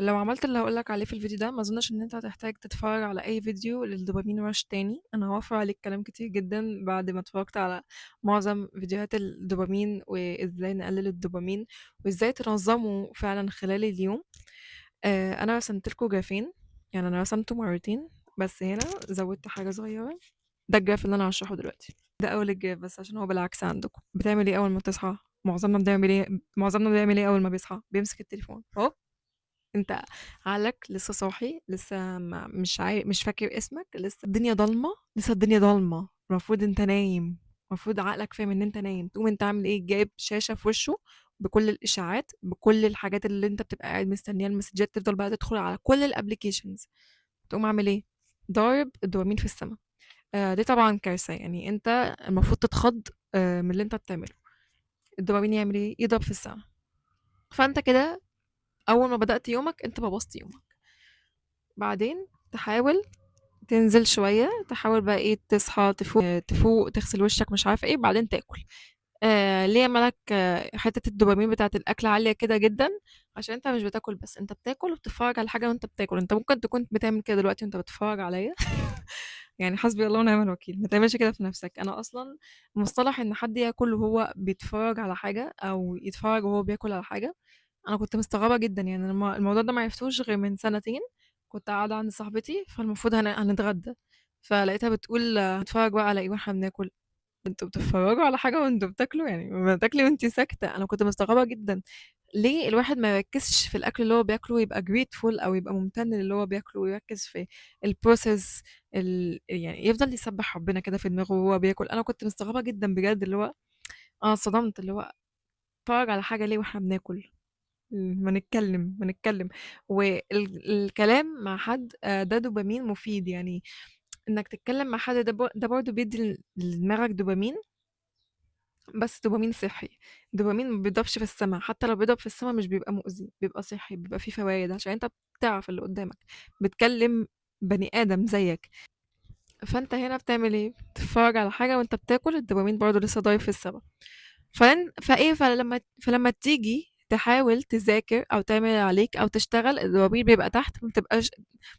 لو عملت اللي هاقول لك عليه في الفيديو ده، ما أظنش إن أنت هتحتاج تتفرج على أي فيديو للدوبامين rush تاني. أنا هاوفّر عليك كلام كتير جدًا بعد ما اتفرجت على معظم فيديوهات الدوبامين، وإزاي نقلل الدوبامين، وإزاي تنظمه فعلًا خلال اليوم. أنا رسمت لكم جرافين، يعني أنا رسمته مرتين، بس هنا زوّدت حاجة صغيرة. ده الجراف اللي أنا هاشرحه دلوقتي. ده أول الجراف بس عشان هو بالعكس عندكم. بتعمل إيه أول ما تصحى؟ معظمنا بيعمل إيه أول ما بيصحى؟ بيمسك التليفون، أهو. أنت عقلك لسه صاحي، لسه ما مش فاكر اسمك، لسه الدنيا ضلمة، لسه الدنيا ضلمة، المفروض أنت نايم، المفروض عقلك فاهم إن أنت نايم، تقوم أنت عامل إيه؟ جايب شاشة في وشه بكل الإشعاعات، بكل الحاجات اللي أنت بتبقى قاعد مستنيها المسجات، تفضل بقى تدخل على كل الapplications، تقوم عامل إيه؟ ضارب الدوبامين في السما. دي طبعًا كارثة، يعني أنت المفروض تتخض من اللي أنت بتعمله. الدوبامين يعمل إيه؟ يضرب في السما. فأنت كده أول ما بدأت يومك أنت بوظت يومك. بعدين تحاول تنزل شوية، تحاول بقى إيه تصحى تفوق تغسل وشك مش عارفة إيه، بعدين تاكل. ليه مالك حتة الدوبامين بتاعة الأكل عالية كده جدًا؟ عشان أنت مش بتاكل بس، أنت بتاكل وبتتفرج على حاجة وأنت بتاكل. أنت ممكن تكون بتعمل كده دلوقتي وأنت بتتفرج عليَّ. يعني حسبي الله ونعم الوكيل، ما تعملش كده في نفسك. أنا أصلًا مصطلح إن حد ياكل وهو بيتفرج على حاجة أو يتفرج وهو بياكل على حاجة، أنا كنت مستغربة جدًا. يعني أنا الموضوع ده ما عرفتوش غير من سنتين. كنت قاعدة عند صاحبتي فالمفروض هنتغدى، فلقيتها بتقول نتفرج بقى على إيه وإحنا بناكل؟ أنتم بتتفرجوا على حاجة وأنتم بتاكلوا؟ يعني ما تاكلي وأنتِ ساكتة. أنا كنت مستغربة جدًا. ليه الواحد ما يركزش في الأكل اللي هو بياكله ويبقى grateful أو يبقى ممتن للي هو بياكله ويركز في الprocess يعني يفضل يسبح ربنا كده في دماغه وهو بياكل. أنا كنت مستغربة جدًا بجد، اللي هو أنا اتصدمت، اللي هو نتفرج على حاجة ليه وإحنا بناكل؟ ما نتكلم. الكلام مع حد ده دوبامين مفيد. يعني إنك تتكلم مع حد ده برضه بيدي لدماغك دوبامين، بس دوبامين صحي. دوبامين ما بيضربش في السما، حتى لو بيضرب في السما مش بيبقى مؤذي، بيبقى صحي، بيبقى فيه فوائد عشان انت بتعرف اللي قدامك، بتكلم بني آدم زيك. فانت هنا بتعمل ايه؟ بتتفرج على حاجة وانت بتاكل، الدوبامين برضه لسه ضايف في السما. فلما تيجي تحاول تذاكر او تعمل اللي عليك او تشتغل، الدوبامين بيبقى تحت. ما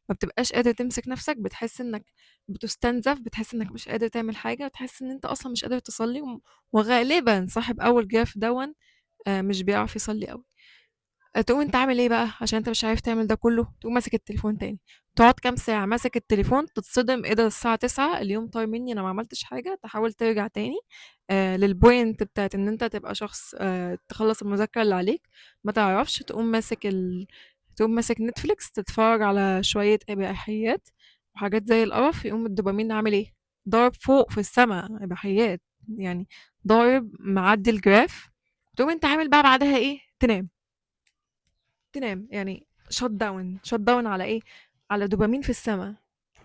بتبقاش قادر تمسك نفسك، بتحس انك بتستنزف، بتحس انك مش قادر تعمل حاجة، بتحس ان انت اصلا مش قادر تصلي. وغالبا صاحب اول جاف دون مش بيعرف يصلي قوي. تقوم انت عامل ايه بقى عشان انت مش عارف تعمل ده كله؟ تقوم ماسك التليفون تاني، تقعد كام ساعة ماسك التليفون، تتصدم ايه ده الساعة 9 اليوم طاير مني انا ما عملتش حاجة. تحاول ترجع تاني للبوينت بتاعت ان انت تبقى شخص تخلص المذاكرة اللي عليك. ما تعرفش، تقوم ماسك نتفليكس تتفرج على شوية إباحيات وحاجات زي القرف. يقوم الدوبامين عامل ايه؟ ضارب فوق في السماء إباحيات، يعني ضارب معدي الجراف. تقوم انت عامل بقى بعدها ايه؟ تنام. يعني شut down على ايه؟ على دوبامين في السماء.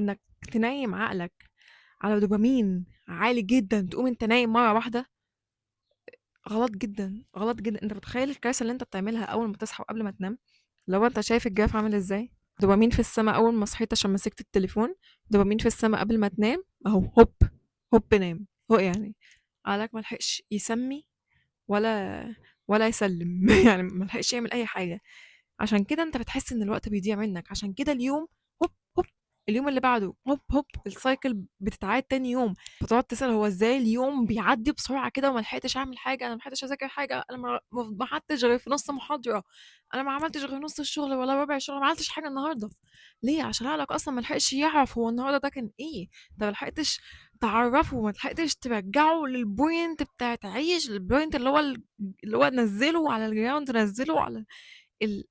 انك تنيم عقلك على دوبامين عالي جدا، تقوم انت نايم مرة واحدة. غلط جدا، غلط جدا. انت متخيل الكارثة اللي انت بتعملها اول ما تصحى وقبل ما تنام؟ لو انت شايف الجراف عامل ازاي؟ دوبامين في السماء اول ما صحيت عشان مسكت التليفون، دوبامين في السماء قبل ما تنام، اهو هوب هوب نام. هو يعني عقلك ملحقش يسمي ولا يسلم. يعني ملحقش يعمل اي حاجة. عشان كده انت بتحس ان الوقت بيضيع منك. عشان كده اليوم هوب هوب، اليوم اللي بعده هوب هوب، السايكل بتتعاد تاني يوم. فتقعد تسأل هو ازاي اليوم بيعدي بسرعة كده وما لحقتش اعمل حاجة، انا ما لحقتش اذاكر حاجة، انا ما قعدتش غير في نص محاضرة، انا ما عملتش غير نص الشغل ولا ربع الشغل، ما عملتش حاجة النهاردة. ليه؟ عشان عقلك اصلا ما لحقش يعرف هو النهارده ده كان ايه. انت ما لحقتش تعرفه، ما لحقتش ترجعه للبوينت بتاعت عيش، البوينت اللي هو نزله على الجراوند، نزله على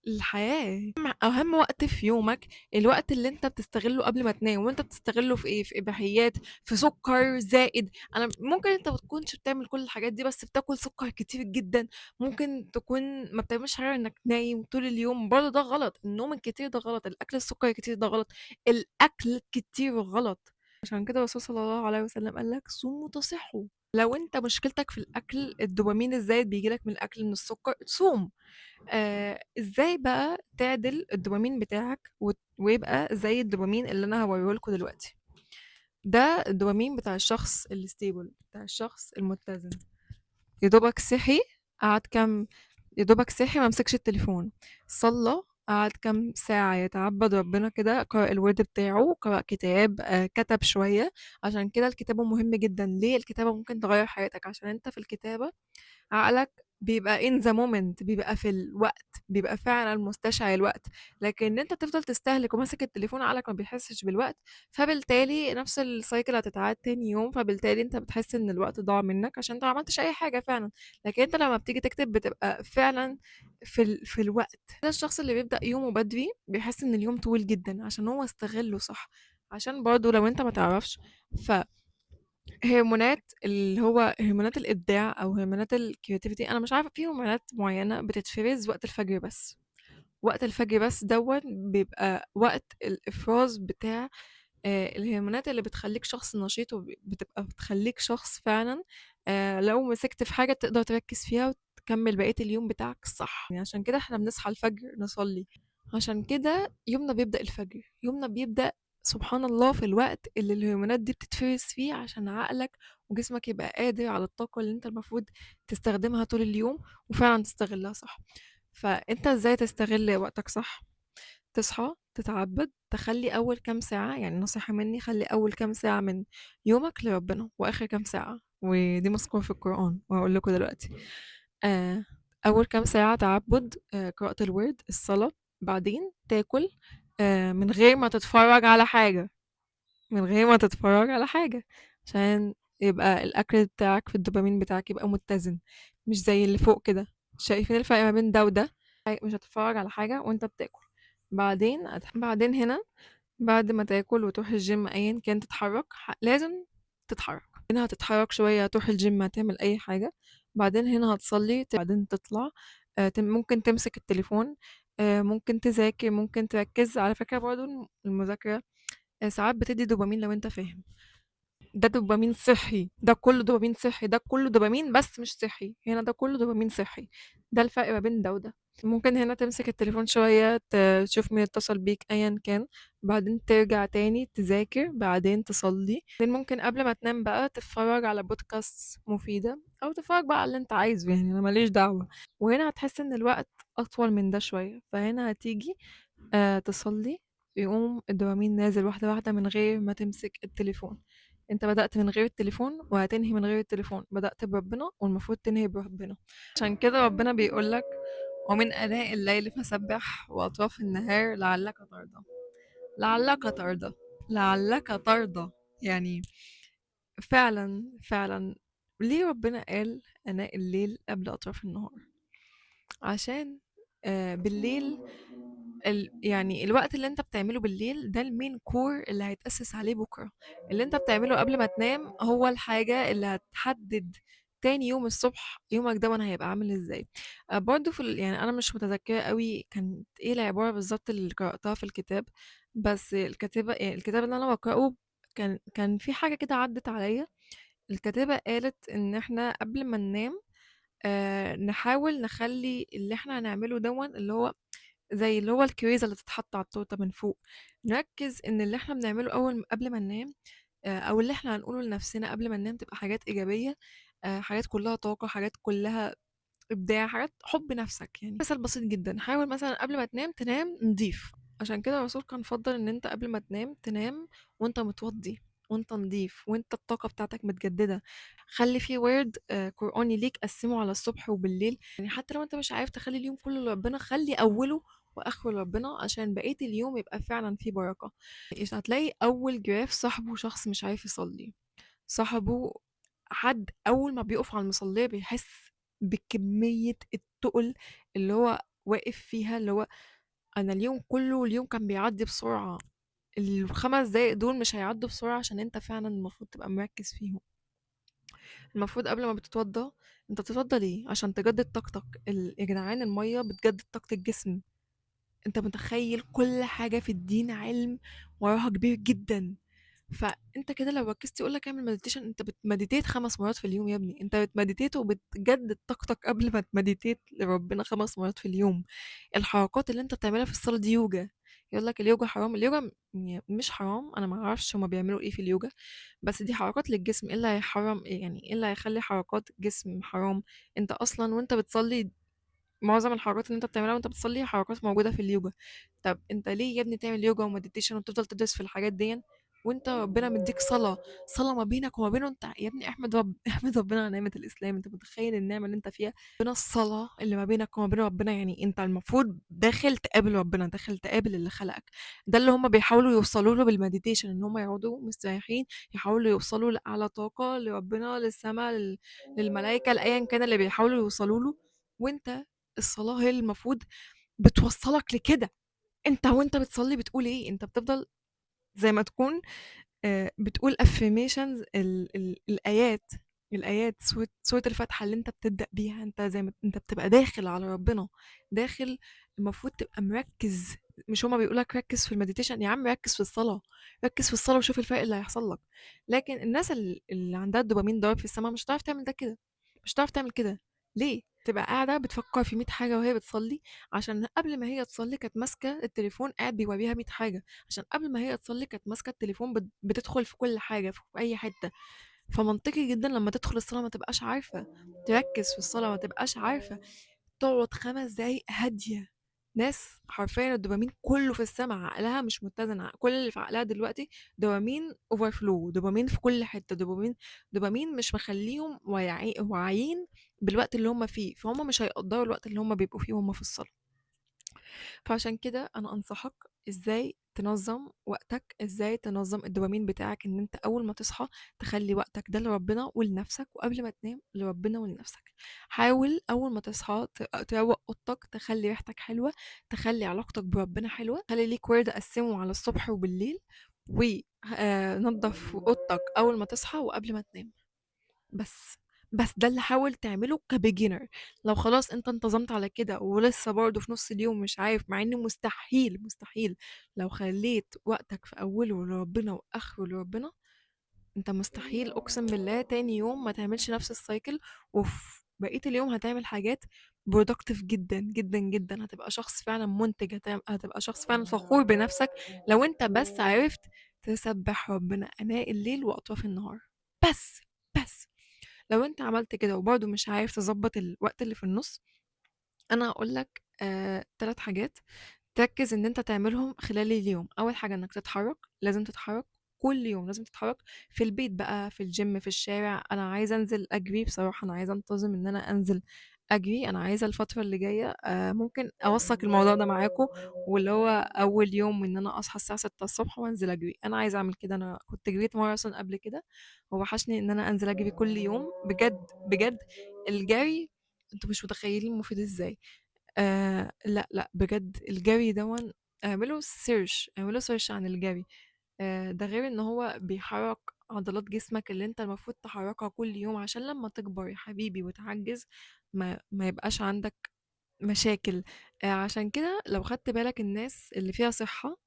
الحياة. أهم وقت في يومك الوقت اللي انت بتستغله قبل ما تنام. وانت بتستغله في ايه؟ في إباحيات، في سكر زائد. انا ممكن انت ما بتكونش بتعمل كل الحاجات دي بس بتاكل سكر كتير جدا. ممكن تكون ما بتعملش حاجة انك نايم طول اليوم، برضه ده غلط. النوم الكتير ده غلط، الاكل السكري الكتير ده غلط، الاكل الكتير غلط. عشان كده الرسول صلى الله عليه وسلم قال لك صوموا تصحوا. لو انت مشكلتك في الاكل، الدوبامين الزايد بيجيلك من الاكل، من السكر، صوم. إزاي بقى تعدل الدوبامين بتاعك ويبقى زي الدوبامين اللي أنا هاوريه لكم دلوقتي؟ ده الدوبامين بتاع الشخص الstable، بتاع الشخص المتزن. يا دوبك صحي، قعد كام، يا دوبك صحي ما مسكش التليفون، صلى قعد كام ساعة يتعبد ربنا كده، قرأ الورد بتاعه، قرأ كتاب، كتب شوية. عشان كده الكتابة مهم جدا. ليه الكتابة ممكن تغير حياتك؟ عشان انت في الكتابة عقلك بيبقى in the moment، بيبقى في الوقت، بيبقى فعلا مستشعر الوقت. لكن انت تفضل تستهلك وماسك التليفون، عقلك ما بيحسش بالوقت، فبالتالي نفس السايكل هتتعاد تاني يوم، فبالتالي انت بتحس ان الوقت ضاع منك عشان انت ما عملتش اي حاجة فعلا. لكن انت لما بتيجي تكتب بتبقى فعلا في الوقت ده. الشخص اللي بيبدأ يومه بدري بيحس ان اليوم طويل جدا عشان هو استغله صح. عشان برضو لو انت ما تعرفش، هرمونات اللي هو هرمونات الإبداع أو هرمونات الcreativity، أنا مش عارفة، في هرمونات معينة بتتفرز وقت الفجر بس. وقت الفجر بس دوّة بيبقى وقت الإفراز بتاع الهرمونات اللي بتخلّيك شخص نشيط، بتبقى بتخلّيك شخص فعلًا لو مسكت في حاجة تقدر تركّز فيها وتكمّل بقية اليوم بتاعك صح. يعني عشان كده إحنا بنصحى الفجر نصلّي. عشان كده يومنا بيبدأ الفجر، يومنا بيبدأ سبحان الله في الوقت اللي الهرمونات دي بتتفرز فيه، عشان عقلك وجسمك يبقى قادر على الطاقة اللي انت المفروض تستخدمها طول اليوم وفعلا تستغلها صح. فانت ازاي تستغل وقتك صح؟ تصحى تتعبد، تخلي اول كام ساعة، يعني نصيحة مني، خلي اول كام ساعة من يومك لربنا، واخر كام ساعة ودي مذكورة في القرآن وهقول لكم دلوقتي. آه، اول كام ساعة تعبد، قراءة الورد، الصلاة، بعدين تاكل من غير ما تتفرج على حاجة، من غير ما تتفرج على حاجة، عشان يبقى الأكل بتاعك في الدوبامين بتاعك يبقى متزن، مش زي اللي فوق كده. شايفين الفرق ما بين ده وده؟ مش هتتفرج على حاجة وانت بتاكل. بعدين هنا بعد ما تاكل وتروح الجيم ايا كان تتحرك، لازم تتحرك. هنا هتتحرك شوية، هتروح الجيم، هتعمل اي حاجة. بعدين هنا هتصلي، بعدين تطلع، ممكن تمسك التليفون، ممكن تذاكر، ممكن تركز. على فكرة برضو المذاكرة ساعات بتدي دوبامين لو انت فاهم. ده دوبامين صحي، ده كله دوبامين صحي، ده كله دوبامين بس مش صحي. هنا ده كله دوبامين صحي. ده الفرق ما بين ده وده. ممكن هنا تمسك التليفون شوية، تشوف مين اتصل بيك أيا كان، بعدين ترجع تاني تذاكر، بعدين تصلي، بعدين ممكن قبل ما تنام بقى تتفرج على بودكاست مفيدة أو تتفرج بقى على اللي انت عايزه، يعني أنا ماليش دعوة. وهنا هتحس ان الوقت أطول من ده شوية، فهنا هتيجي تصلي، يقوم الدوبامين نازل واحدة واحدة من غير ما تمسك التليفون. انت بدأت من غير التليفون وهتنهي من غير التليفون، بدأت بربنا والمفروض تنهي بربنا. عشان كده ربنا بيقولك: ومن آناء الليل فسبح وأطراف النهار لعلك ترضى. لعلك ترضى، لعلك ترضى. يعني فعلا فعلا، ليه ربنا قال آناء الليل قبل أطراف النهار؟ عشان بالليل يعني الوقت اللي انت بتعمله بالليل ده المين كور اللي هيتأسس عليه بكرة. اللي انت بتعمله قبل ما تنام هو الحاجة اللي هتحدد تاني يوم الصبح يومك ده هيبقى عامل ازاي. برضو يعني انا مش متذكرة قوي كانت ايه العبارة بالظبط اللي قرأتها في الكتاب، بس الكاتبة، يعني الكتاب اللي انا بقرأه، كان في حاجة كده عدت عليا. الكاتبة قالت ان احنا قبل ما ننام نحاول نخلي اللي احنا هنعمله دون اللي هو زي اللي هو الكريزة اللي تتحط على التورتة من فوق. نركز ان اللي احنا بنعمله قبل ما ننام، او اللي احنا هنقوله لنفسنا قبل ما ننام، تبقى حاجات ايجابية، حاجات كلها طاقة، حاجات كلها ابداع، حاجات حب نفسك. يعني مثال بسيط جدا، حاول مثلا قبل ما تنام تنام نضيف. عشان كده الرسول كان فضل ان انت قبل ما تنام تنام وانت متوضي، وانت نضيف، وانت الطاقة بتاعتك متجددة. خلي فيه ورد قرآني ليك، قسمه على الصبح وبالليل. يعني حتى لو انت مش عارف تخلي اليوم كله لربنا، خلي اوله واخره لربنا عشان بقية اليوم يبقى فعلا فيه بركة. هتلاقي اول جراف صاحبه شخص مش عارف يصلي. صاحبه حد أول ما بيقف على المصلية بيحس بكمية التقل اللي هو واقف فيها، اللي هو أنا اليوم كله، اليوم كان بيعدي بسرعة، ال5 دقايق دول مش هيعدوا بسرعة عشان انت فعلا المفروض تبقى مركز فيهم. المفروض قبل ما بتتوضى، انت بتتوضى ليه؟ عشان تجدد طاقتك. يا جدعان المية بتجدد طاقة الجسم. انت متخيل كل حاجة في الدين علم وراها كبير جدا. فانت كده لو ركزت يقول لك اعمل مديتيشن، انت بتمديتيت 5 مرات في اليوم يا ابني، انت بتمديتيت وبتجدد طاقتك قبل ما تمديتيت لربنا 5 مرات في اليوم. الحركات اللي انت بتعملها في الصلاة دي يوجا. يقول لك اليوجا حرام، اليوجا مش حرام، انا ما اعرفش هما بيعملوا ايه في اليوجا، بس دي حركات للجسم. ايه اللي هيحرم؟ يعني ايه اللي هيخلي حركات جسم حرام؟ انت اصلا وانت بتصلي معظم الحركات اللي أنت بتعملها وأنت بتصلّي حركات موجودة في اليوجا. طب أنت ليه يا ابني تعمل يوجا وmeditation وتفضل تدرس في الحاجات ديًّا وأنت ربنا مدّيك صلاة، صلاة ما بينك وما بينه؟ أنت يا ابني احمد احمد ربنا على نعمة الإسلام. أنت متخيل النعمة اللي أنت فيها؟ ربنا الصلاة اللي ما بينك وما بين ربنا، يعني أنت المفروض داخل تقابل ربنا، داخل تقابل اللي خلقك. ده اللي هم بيحاولوا يوصلوا له بالmeditation، إن هم يقعدوا مستريحين، يحاولوا يوصلوا لأعلى طاقة، لربنا، للسما، للملايكة، لأيًا كان اللي بيحاولوا يوصلوا له. وأنت الصلاة هي اللي المفروض بتوصّلك لكده. أنت وأنت بتصلّي بتقول إيه؟ أنت بتفضل زي ما تكون بتقول affirmations الآيات، سورة الفاتحة اللي أنت بتبدأ بيها. أنت زي ما أنت بتبقى داخل على ربنا، داخل. المفروض تبقى مركّز. مش هُم بيقولوا لك ركّز في الmeditation، يا عم ركّز في الصلاة، ركّز في الصلاة وشوف الفرق اللي هيحصل لك. لكن الناس اللي عندها الدوبامين ضارب في السما مش هتعرف تعمل ده كده، مش هتعرف تعمل كده. ليه؟ تبقى قاعدة بتفكّر في 100 حاجة وهي بتصلّي، عشان قبل ما هي تصلّي كانت ماسكة التليفون قاعد بيورّيها 100 حاجة، عشان قبل ما هي تصلّي كانت ماسكة التليفون بتدخل في كل حاجة، في أي حتّة. فمنطقي جدًا لمّا تدخل الصلاة ما تبقاش عارفة تركّز في الصلاة، ما تبقاش عارفة تقعد 5 دقايق هادية. ناس حرفيًا الدوبامين كلّه في السما، عقلها مش متّزن، كل اللي في عقلها دلوقتي دوبامين overflow، دوبامين في كل حتّة، دوبامين مش مخلّيهم واعيين بالوقت اللي هُم فيه، فهُم مش هيقدّروا الوقت اللي هُم بيبقوا فيه وهُم في الصلاة. فعشان كده أنا أنصحك إزاي تنظّم وقتك، إزاي تنظّم الدوبامين بتاعك، إن أنت أول ما تصحى تخلّي وقتك ده لربنا ولنَفْسك، وقبل ما تنام لربنا ولنَفْسك. حاول أول ما تصحى تروّق أوضتك، تخلّي ريحتك حلوة، تخلّي علاقتك بربنا حلوة، خلّي ليك وِرد قسّمه على الصبح وبالليل، و نضّف أوضتك أول ما تصحى وقبل ما تنام. بس، بس ده اللي حاول تعمله كbeginner. لو خلاص أنت انتظمت على كده ولسه برضه في نُص اليوم مش عارف، مع إن مستحيل، مستحيل لو خلّيت وقتك في أوله لربنا وآخره لربنا، أنت مستحيل أقسم بالله تاني يوم ما تعملش نفس الcycle، وفي بقية اليوم هتعمل حاجات productive جدًا، جدًا، جدًا. هتبقى شخص فعلًا مُنتِج، هتبقى شخص فعلًا فخور بنفسك لو أنت بس عرفت تسبّح ربنا آناء الليل وأطراف النهار. بس، بس. لو أنت عملت كده وبرضه مش عارف تضبّط الوقت اللي في النُص، أنا هاقول لك 3 حاجات تركّز إن أنت تعملهم خلال اليوم. أول حاجة إنك تتحرّك، لازم تتحرّك كل يوم، لازم تتحرّك في البيت بقى، في الgym، في الشارع. أنا عايزة أنزل أجري بصراحة، أنا عايزة أنتظم إن أنا أنزل أجري. أنا عايزة الفترة اللي جاية ممكن أوثّق الموضوع ده معاكم، واللي هو أول يوم إن أنا أصحى الساعة 6:00 ص وأنزل أجري. أنا عايزة أعمل كده. أنا كنت جريت ماراثون قبل كده، ووحشني إن أنا أنزل أجري كل يوم بجد، بجد. الجري أنتم مش متخيّلين مفيد إزاي. لأ، لأ، بجد الجري دوًّا اعملوا search عن الجري. ده غير إن هو بيحرّك عضلات جسمك اللي أنت المفروض تحرّكها كل يوم عشان لمّا تكبر يا حبيبي وتعجّز ما يبقاش عندك مشاكل. عشان كده لو خدت بالك الناس اللي فيها صحة،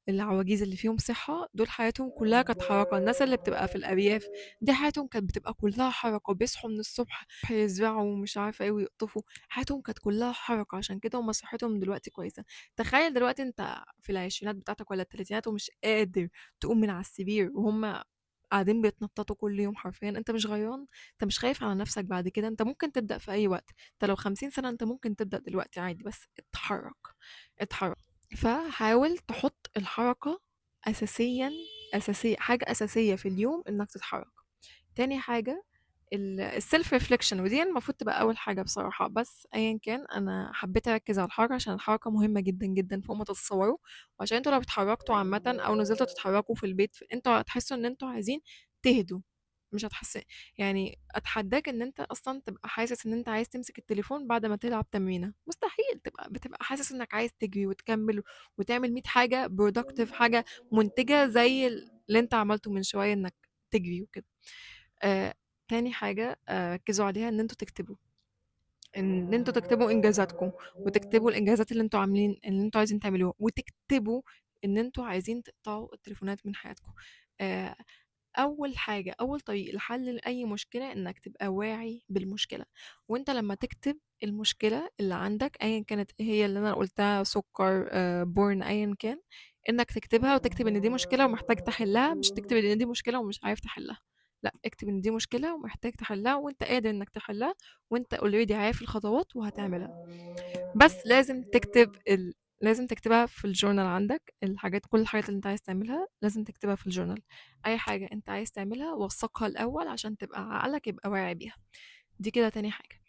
العواجيز اللي فيهم صحة دول حياتهم كلها كانت حركة. الناس اللي بتبقى في الأرياف دي حياتهم كانت بتبقى كلها حركة، بيصحوا من الصبح يزرعوا ومش عارفة ايه ويقطفوا. حياتهم كانت كلها حركة، عشان كده هما صحتهم دلوقتي كويسة. تخيل دلوقتي انت في العشرينات بتاعتك ولا التلاتينات ومش قادر تقوم من على السرير، وهم قاعدين بيتنططوا كل يوم حرفيا. انت مش غيران؟ انت مش خايف على نفسك بعد كده؟ انت ممكن تبدأ في اي وقت. انت لو 50 سنة انت ممكن تبدأ دلوقتي عادي، بس اتحرك، اتحرك. فحاول تحط الحركة أساسيًا، حاجة أساسية في اليوم إنك تتحرك. تاني حاجة الself reflection، ودي المفروض تبقى أول حاجة بصراحة، بس أيًا كان أنا حبيت أركّز على الحركة عشان الحركة مهمة جدًا، جدًا فوق ما تتصوروا. وعشان أنتم لو اتحركتوا عامةً أو نزلتوا تتحركوا في البيت أنتم هتحسوا إن أنتم عايزين تهدوا. مش هتحس، يعني أتحداك إن أنت أصلًا تبقى حاسس إن أنت عايز تمسك التليفون بعد ما تلعب تمرينة. مستحيل بتبقى حاسس إنك عايز تجري وتكمّل وتعمل 100 حاجة productive، حاجة منتجة زي اللي أنت عملته من شوية إنك تجري وكده. آآ تاني حاجة ركّزوا عليها إن أنتم تكتبوا إنجازاتكم، وتكتبوا الإنجازات اللي أنتم عايزين تعملوها، وتكتبوا إن أنتم عايزين تقطعوا التليفونات من حياتكم. آآ أول حاجة، أول طريق لحل لأي مشكلة إنك تبقى واعي بالمشكلة. وأنت لمّا تكتب المشكلة اللي عندك أيًا كانت إيه هي، اللي أنا قُلتها سُكّر، بورن، أيًا كان، إنك تكتبها وتكتب إن دي مشكلة ومحتاج تحلّها، مش تكتب إن دي مشكلة ومش عارف تحلّها. لأ، اكتب إن دي مشكلة ومحتاج تحلّها وأنت قادر إنك تحلّها وأنت already عارف الخطوات وهتعملها. بس لازم تكتبها في الjournal عندك، كل الحاجات اللي أنت عايز تعملها لازم تكتبها في الjournal. أي حاجة أنت عايز تعملها وثّقها الأول عشان تبقى عقلك يبقى واعي بيها. دي كده تاني حاجة.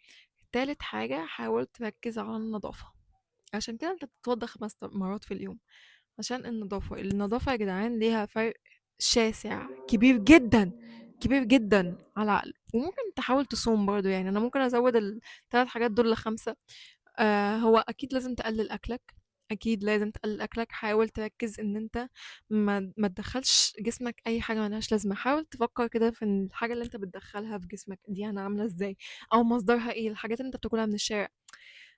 تالت حاجة، حاول تركّز على النضافة، عشان كده أنت بتتوضّى 5 مرات في اليوم، عشان النضافة يا جدعان ليها فرق شاسع كبير جدًا، كبير جدًا على العقل. وممكن تحاول تصوم برضه، يعني أنا ممكن أزوّد ال3 حاجات دول ل5. هو أكيد لازم تقلل أكلك، أكيد لازم تقلل أكلك. حاول تركز إن أنت ما تدخلش جسمك أي حاجة ملهاش لازمة. حاول تفكر كده في إن الحاجة اللي أنت بتدخلها في جسمك دي أنا عاملة إزاي، أو مصدرها إيه. الحاجات اللي أنت بتاكلها من الشارع،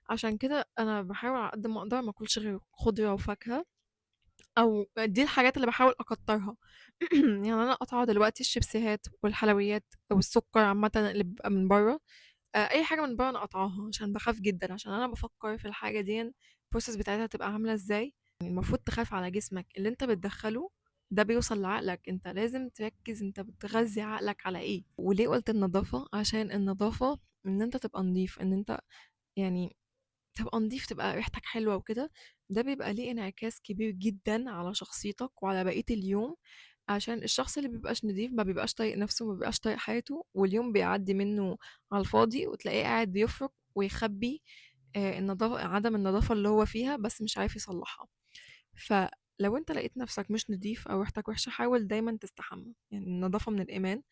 عشان كده أنا بحاول على قد ما أقدر ما أكلش غير خضرة وفاكهة، أو دي الحاجات اللي بحاول أكترها. يعني أنا قاطعة دلوقتي الشيبسيهات والحلويات والسكر عامة اللي بيبقى من بره. أي حاجة من برّه أنا قاطعاها، عشان باخاف جدًا، عشان أنا بافكّر في الحاجة ديًّا الprocess بتاعتها هتبقى عاملة إزاي. يعني المفروض تخاف على جسمك، اللي أنت بتدخّله ده بيوصل لعقلك، أنت لازم تركّز أنت بتغذّي عقلك على إيه. وليه قُلت النضافة؟ عشان النضافة إن أنت تبقى نضيف، إن أنت يعني تبقى نضيف، تبقى ريحتك حلوة وكده. ده بيبقى ليه انعكاس كبير جدًا على شخصيتك وعلى بقية اليوم، عشان الشخص اللي بيبقاش نضيف ما بيبقاش طايق نفسه، ما بيبقاش طايق حياته، واليوم بيعدي منه على الفاضي، وتلاقيه قاعد بيفرك ويخبي عدم النظافة اللي هو فيها، بس مش عارف يصلحها. فلو انت لقيت نفسك مش نضيف او ريحتك وحشة، حاول دايما تستحمى، يعني النظافة من الإيمان.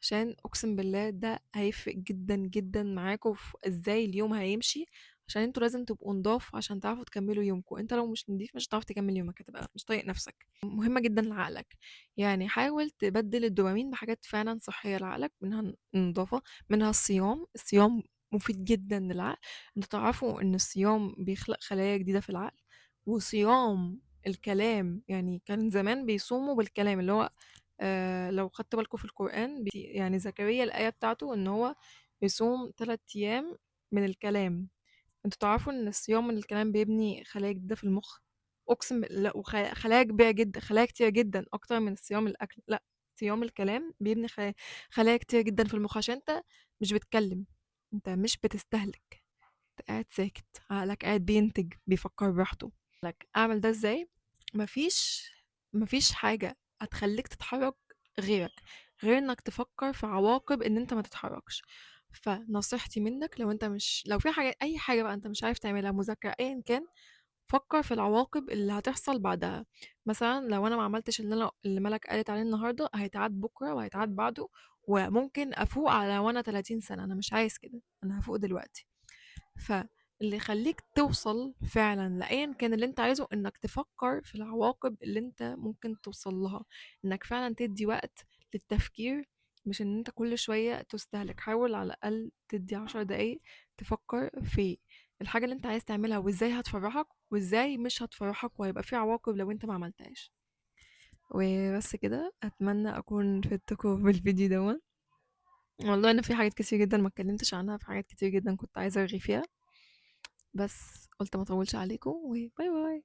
عشان اقسم بالله ده هيفرق جدا جدا معاكوا في ازاي اليوم هيمشي، عشان انتوا لازم تبقوا نضاف عشان تعرفوا تكملوا يومكم. انت لو مش نضيف مش هتعرف تكمل يومك، هتبقى مش طايق نفسك. مهمة جدا لعقلك، يعني حاول تبدل الدوبامين بحاجات فعلا صحية لعقلك، منها النظافة، منها الصيام مفيد جدا للعقل. انتوا تعرفوا ان الصيام بيخلق خلايا جديدة في العقل. وصيام الكلام، يعني كان زمان بيصوموا بالكلام اللي هو لو خدت بالكم في القرآن يعني زكريا الآية بتاعته ان هو بيصوم 3 ايام من الكلام. انتوا تعرفوا ان الصيام من الكلام بيبني خلايا جديدة في المخ؟ اقسم لا، وخلايا كبيرة جدا، خلايا كتير جدا اكتر من صيام الاكل. لا، صيام الكلام بيبني خلايا كتير جدا في المخ، عشان انت مش بتتكلم، انت مش بتستهلك، انت قاعد ساكت، عقلك قاعد بينتج بيفكر براحته. لك اعمل ده ازاي؟ مفيش مفيش حاجة هتخليك تتحرك غيرك، غير انك تفكر في عواقب ان انت ما تتحركش. فنصيحتي منك، لو في حاجة، اي حاجة بقى انت مش عارف تعملها، مذاكرة ايا كان، فكر في العواقب اللي هتحصل بعدها. مثلا لو انا ما عملتش اللي ملك قالت عليه النهارده، هيتعاد بكره وهيتعاد بعده، وممكن افوق على وانا 30 سنة. انا مش عايز كده، انا هفوق دلوقتي. فاللي يخليك توصل فعلا لأيا كان اللي انت عايزه، انك تفكر في العواقب اللي انت ممكن توصل لها، انك فعلا تدي وقت للتفكير، مش ان انت كل شوية تستهلك. حاول على الأقل تدي 10 دقايق تفكر في الحاجة اللي انت عايز تعملها، وازاي هتفرحك وازاي مش هتفرحك، وهيبقى في عواقب لو انت ما عملتهاش. وبس كده، اتمنى اكون فدتكم بالفيديو ده. والله انا في حاجات كتير جدا ما اتكلمتش عنها، في حاجات كتير جدا كنت عايزه ارغي فيها، بس قلت ما اطولش عليكم، وباي باي.